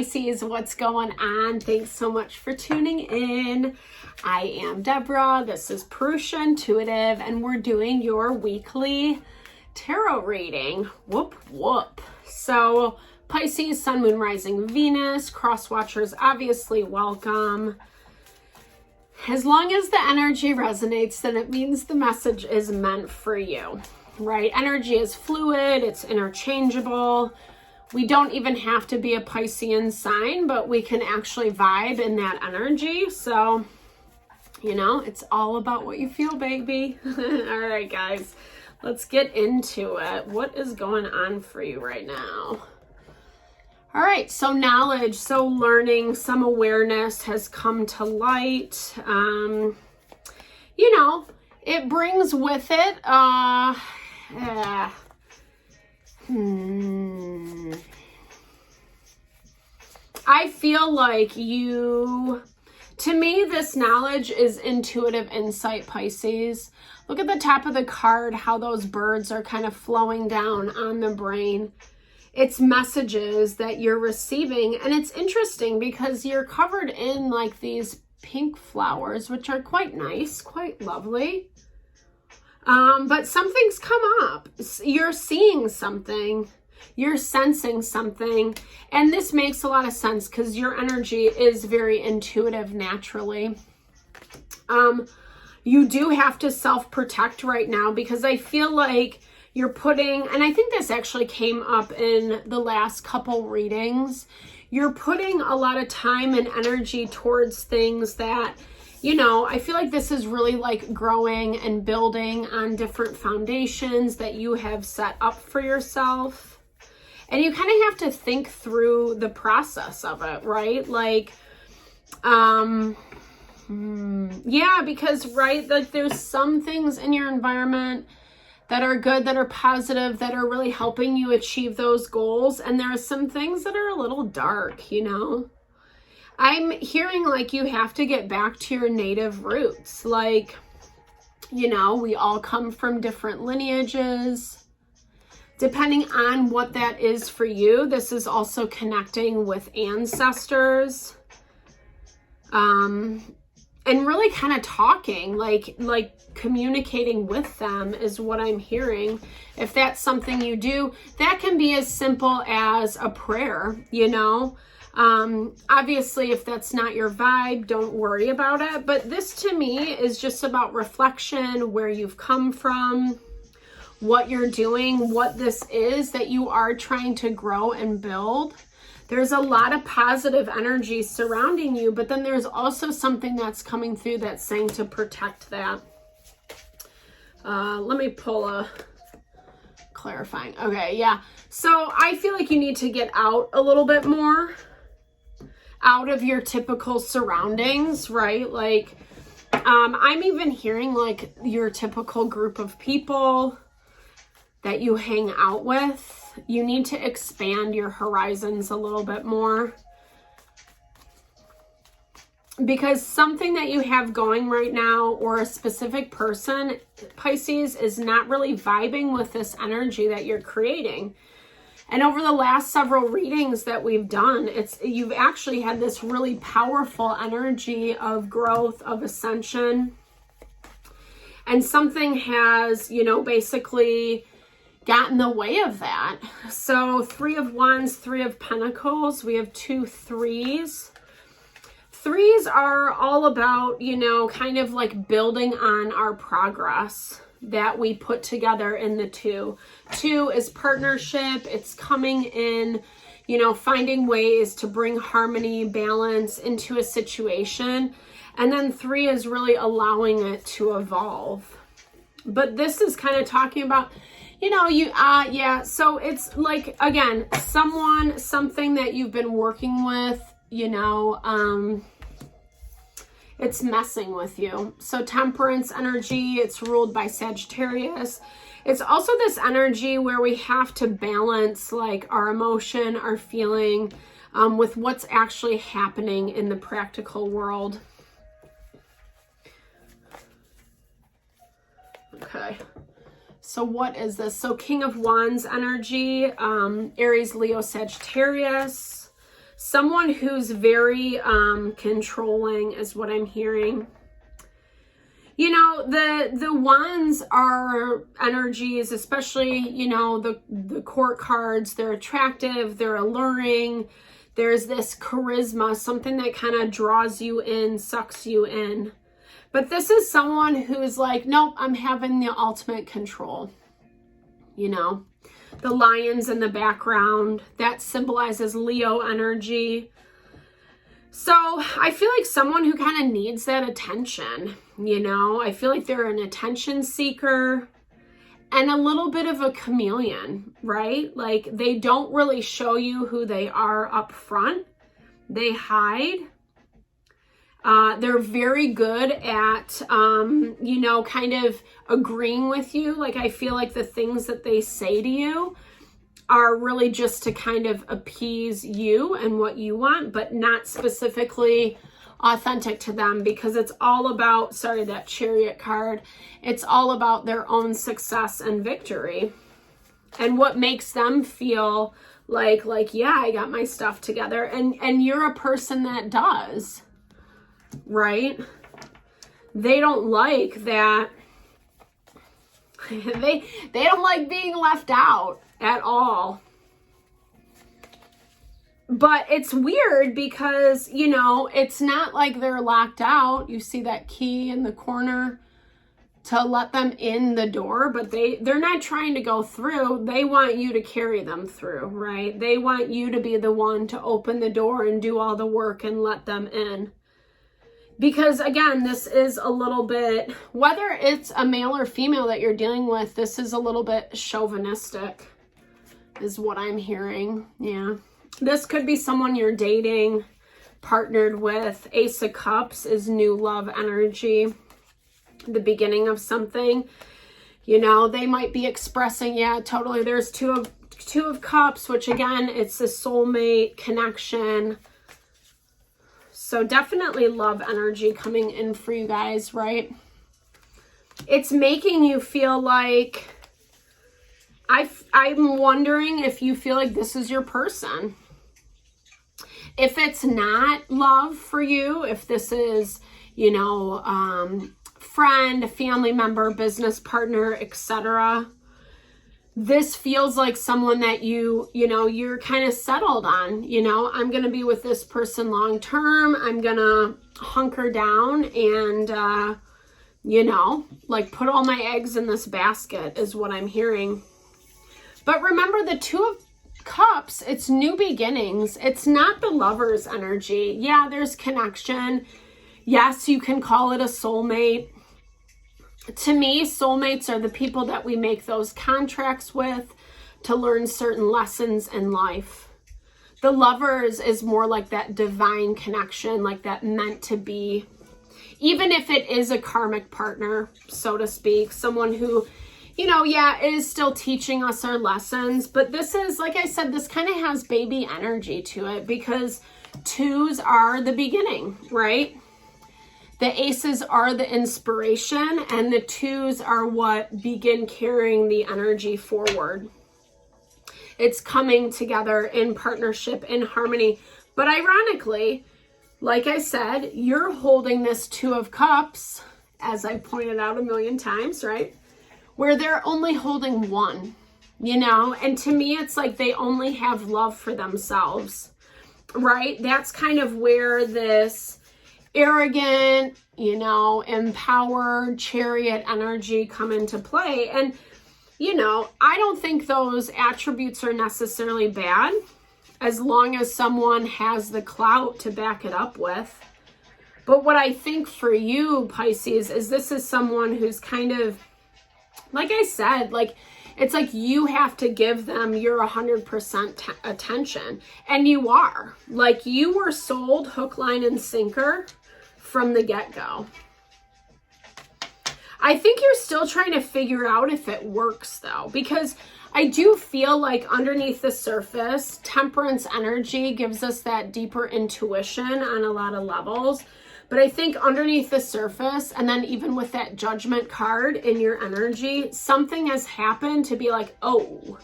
Pisces, what's going on? Thanks so much for tuning in. I am Deborah. This is Purusha Intuitive, and we're doing your weekly tarot reading. Whoop, whoop. So Pisces, Sun, Moon, Rising, Venus, cross watchers, obviously welcome. As long as the energy resonates, then it means the message is meant for you, right? Energy is fluid, it's interchangeable. We don't even have to be a Piscean sign, but we can actually vibe in that energy. So, you know, it's all about what you feel, baby. All right, guys, let's get into it. What is going on for you right now? All right, so knowledge, so learning, some awareness has come to light. You know, it brings with it, I feel like to me, this knowledge is intuitive insight, Pisces. Look at the top of the card, how those birds are kind of flowing down on the brain. It's messages that you're receiving. And it's interesting because you're covered in like these pink flowers, which are quite nice, quite lovely. But something's come up. You're seeing something. You're sensing something. And this makes a lot of sense because your energy is very intuitive naturally. You do have to self-protect right now because I feel like you're putting, and I think this actually came up in the last couple readings, you're putting a lot of time and energy towards things that, you know, I feel like this is really like growing and building on different foundations that you have set up for yourself. And you kind of have to think through the process of it, right? Like, yeah, because, right, like there's some things in your environment that are good, that are positive, that are really helping you achieve those goals. And there are some things that are a little dark, you know? I'm hearing like you have to get back to your native roots. Like, you know, we all come from different lineages. Depending on what that is for you, this is also connecting with ancestors. And really kind of talking, like communicating with them is what I'm hearing. If that's something you do, that can be as simple as a prayer, you know? Obviously, if that's not your vibe, don't worry about it. But this to me is just about reflection, where you've come from, what you're doing, what this is that you are trying to grow and build. There's a lot of positive energy surrounding you, but then there's also something that's coming through that's saying to protect that. Let me pull a clarifying. Okay, yeah. So I feel like you need to get out a little bit more, out of your typical surroundings, right? Like, I'm even hearing like your typical group of people that you hang out with. You need to expand your horizons a little bit more. Because something that you have going right now, or a specific person, Pisces, is not really vibing with this energy that you're creating. And over the last several readings that we've done, you've actually had this really powerful energy of growth, of ascension. And something has, you know, basically got in the way of that. So 3 of Wands, 3 of Pentacles, we have 2 threes. Threes are all about, you know, kind of like building on our progress that we put together in the 2. 2 is partnership. It's coming in, you know, finding ways to bring harmony, balance into a situation. And then 3 is really allowing it to evolve. But this is kind of talking about, you know, yeah, so it's like, again, something that you've been working with, you know, it's messing with you. So Temperance energy, it's ruled by Sagittarius. It's also this energy where we have to balance like our emotion, our feeling, with what's actually happening in the practical world. Okay. So what is this? So King of Wands energy, Aries, Leo, Sagittarius. Someone who's very controlling is what I'm hearing. You know, the wands are energies, especially, you know, the court cards. They're attractive, they're alluring. There's this charisma, something that kind of draws you in, sucks you in. But this is someone who's like, nope, I'm having the ultimate control. You know, the lions in the background, that symbolizes Leo energy. So I feel like someone who kind of needs that attention, you know, I feel like they're an attention seeker and a little bit of a chameleon, right? Like they don't really show you who they are up front. They hide. They're very good at, you know, kind of agreeing with you. Like I feel like the things that they say to you are really just to kind of appease you and what you want, but not specifically authentic to them, because it's all about, sorry, that Chariot card, it's all about their own success and victory and what makes them feel like, yeah, I got my stuff together. And you're a person that does, right? They don't like that. They don't like being left out at all. But it's weird because, you know, it's not like they're locked out. You see that key in the corner to let them in the door, but they're not trying to go through. They want you to carry them through, right? They want you to be the one to open the door and do all the work and let them in. Because again, this is a little bit, whether it's a male or female that you're dealing with, this is a little bit chauvinistic, is what I'm hearing. Yeah. This could be someone you're dating, partnered with. Ace of Cups is new love energy, the beginning of something. You know, they might be expressing, yeah, totally. There's two of Cups, which again, it's a soulmate connection. So definitely love energy coming in for you guys, right? It's making you feel like, I'm wondering if you feel like this is your person. If it's not love for you, if this is, you know, friend, family member, business partner, etc., this feels like someone that you know, you're kind of settled on. You know, I'm going to be with this person long term. I'm going to hunker down and, you know, like put all my eggs in this basket is what I'm hearing. But remember, the Two of Cups, it's new beginnings. It's not the Lover's energy. Yeah, there's connection. Yes, you can call it a soulmate. To me, soulmates are the people that we make those contracts with to learn certain lessons in life. The Lovers is more like that divine connection, like that meant to be. Even if it is a karmic partner, so to speak, someone who, you know, yeah, is still teaching us our lessons. But this is, like I said, this kind of has baby energy to it because twos are the beginning, right? The aces are the inspiration and the twos are what begin carrying the energy forward. It's coming together in partnership, in harmony. But ironically, like I said, you're holding this Two of Cups, as I pointed out a million times, right? Where they're only holding one, you know? And to me, it's like they only have love for themselves, right? That's kind of where this arrogant, you know, empowered Chariot energy come into play. And, you know, I don't think those attributes are necessarily bad as long as someone has the clout to back it up with. But what I think for you, Pisces, is this is someone who's kind of, like I said, like, it's like you have to give them your 100% attention. And you are. Like, you were sold hook, line, and sinker from the get-go. I think you're still trying to figure out if it works, though, because I do feel like underneath the surface, Temperance energy gives us that deeper intuition on a lot of levels. But I think underneath the surface, and then even with that Judgment card in your energy, something has happened to be like, oh,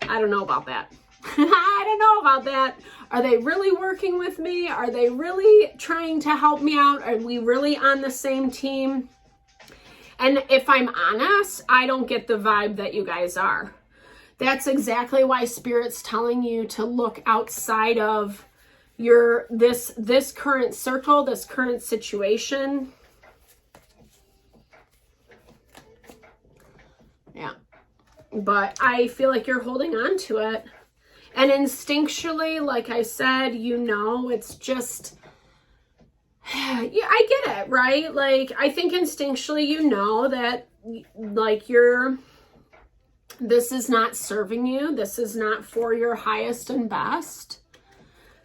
I don't know about that. I don't know about that. Are they really working with me? Are they really trying to help me out? Are we really on the same team? And if I'm honest, I don't get the vibe that you guys are. That's exactly why Spirit's telling you to look outside of your this current circle, this current situation. Yeah. But I feel like you're holding on to it. And instinctually, like I said, you know, it's just, yeah, I get it, right? Like, I think instinctually, you know that, like, this is not serving you. This is not for your highest and best.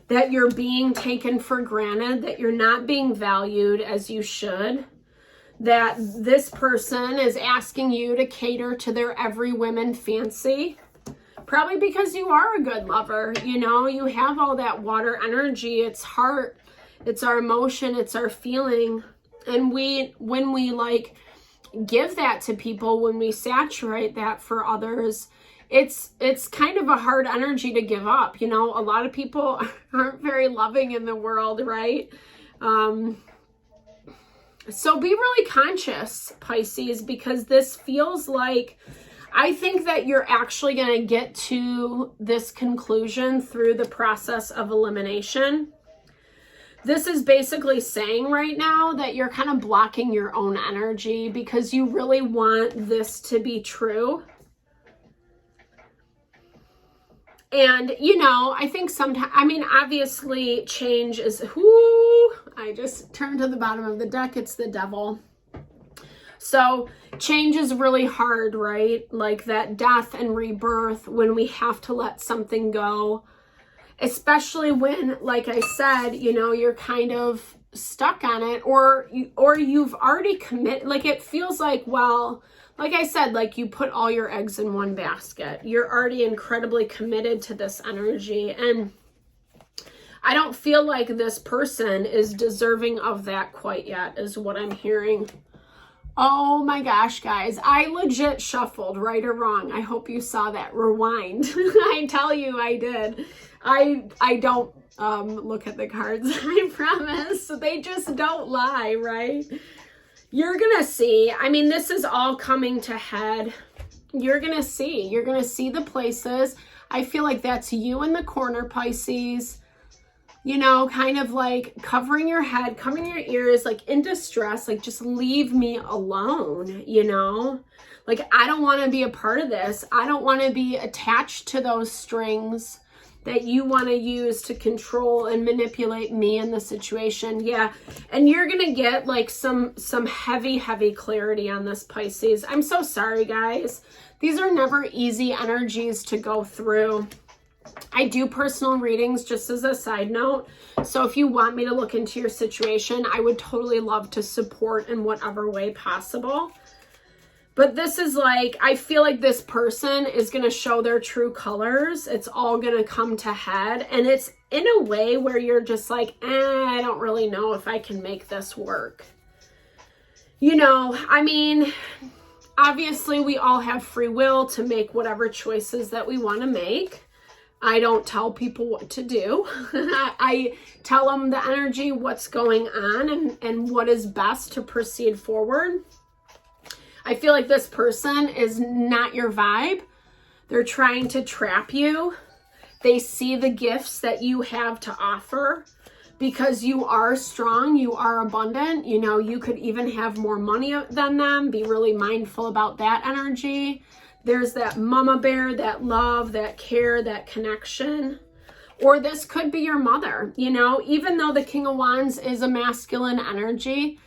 That you're being taken for granted, that you're not being valued as you should. That this person is asking you to cater to their every woman fancy. Probably because you are a good lover, you know, you have all that water energy, it's heart, it's our emotion, it's our feeling. And when we like give that to people, when we saturate that for others, it's kind of a hard energy to give up. You know, a lot of people aren't very loving in the world, right? So be really conscious, Pisces, because this feels like, I think that you're actually going to get to this conclusion through the process of elimination. This is basically saying right now that you're kind of blocking your own energy because you really want this to be true. And, you know, I think sometimes, I mean, obviously change is, I just turned to the bottom of the deck. It's the devil. So change is really hard, right? Like that death and rebirth, when we have to let something go, especially when, like I said, you know, you're kind of stuck on it, or you've already committed. Like it feels like, well, like I said, like you put all your eggs in one basket. You're already incredibly committed to this energy. And I don't feel like this person is deserving of that quite yet, is what I'm hearing. Oh my gosh, guys, I legit shuffled, right or wrong. I hope you saw that. Rewind. I tell you I did. I don't look at the cards, I promise. They just don't lie, right? You're going to see. I mean, this is all coming to head. You're going to see. You're going to see the places. I feel like that's you in the corner, Pisces. You know, kind of like covering your head, covering your ears, like in distress, like just leave me alone, you know? Like, I don't want to be a part of this. I don't want to be attached to those strings that you want to use to control and manipulate me in the situation. Yeah, and you're going to get like some heavy clarity on this, Pisces. I'm so sorry, guys. These are never easy energies to go through. I do personal readings, just as a side note. So if you want me to look into your situation, I would totally love to support in whatever way possible. But this is like, I feel like this person is going to show their true colors. It's all going to come to head. And it's in a way where you're just like, I don't really know if I can make this work. You know, I mean, obviously we all have free will to make whatever choices that we want to make. I don't tell people what to do. I tell them the energy, what's going on, and what is best to proceed forward. I feel like this person is not your vibe. They're trying to trap you. They see the gifts that you have to offer because you are strong, you are abundant. You know, you could even have more money than them. Be really mindful about that energy. There's that mama bear, that love, that care, that connection. Or this could be your mother, you know, even though the King of Wands is a masculine energy,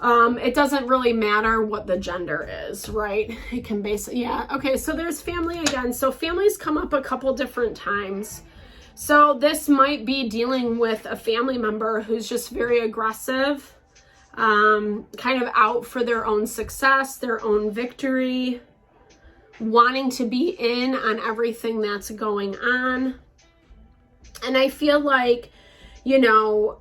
it doesn't really matter what the gender is, right? It can basically, yeah. Okay, so there's family again. So families come up a couple different times. So this might be dealing with a family member who's just very aggressive, kind of out for their own success, their own victory, wanting to be in on everything that's going on. And I feel like, you know,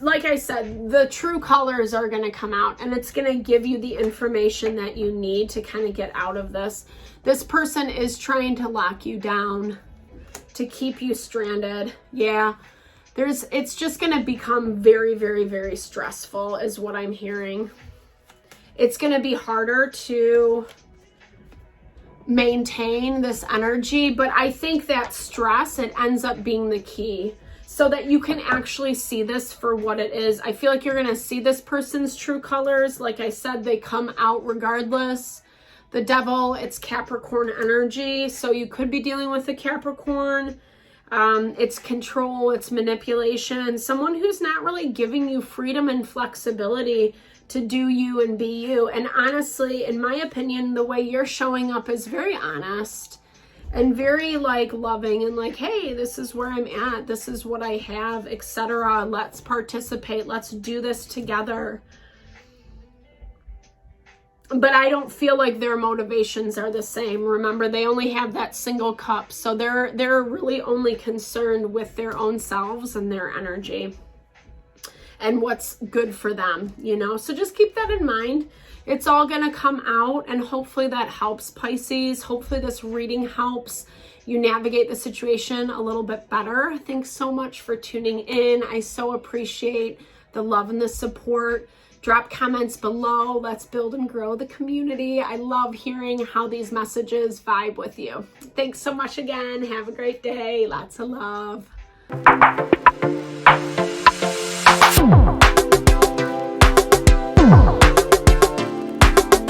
like I said, the true colors are going to come out, and it's going to give you the information that you need to kind of get out of this. This person is trying to lock you down. to keep you stranded. Yeah. It's just going to become very, very, very stressful is what I'm hearing. It's going to be harder to maintain this energy, but I think that stress, it ends up being the key so that you can actually see this for what it is. I feel like you're going to see this person's true colors. Like I said, they come out regardless. The Devil, it's Capricorn energy, so you could be dealing with a Capricorn. It's control, it's manipulation, someone who's not really giving you freedom and flexibility to do you and be you. And honestly, in my opinion, the way you're showing up is very honest and very like loving and like, hey, this is where I'm at, this is what I have, etc. Let's participate, let's do this together. But I don't feel like their motivations are the same. Remember, they only have that single cup. So they're really only concerned with their own selves and their energy and what's good for them, you know? So just keep that in mind. It's all going to come out, and hopefully that helps, Pisces. Hopefully this reading helps you navigate the situation a little bit better. Thanks so much for tuning in. I so appreciate the love and the support. Drop comments below. Let's build and grow the community. I love hearing how these messages vibe with you. Thanks so much again. Have a great day. Lots of love.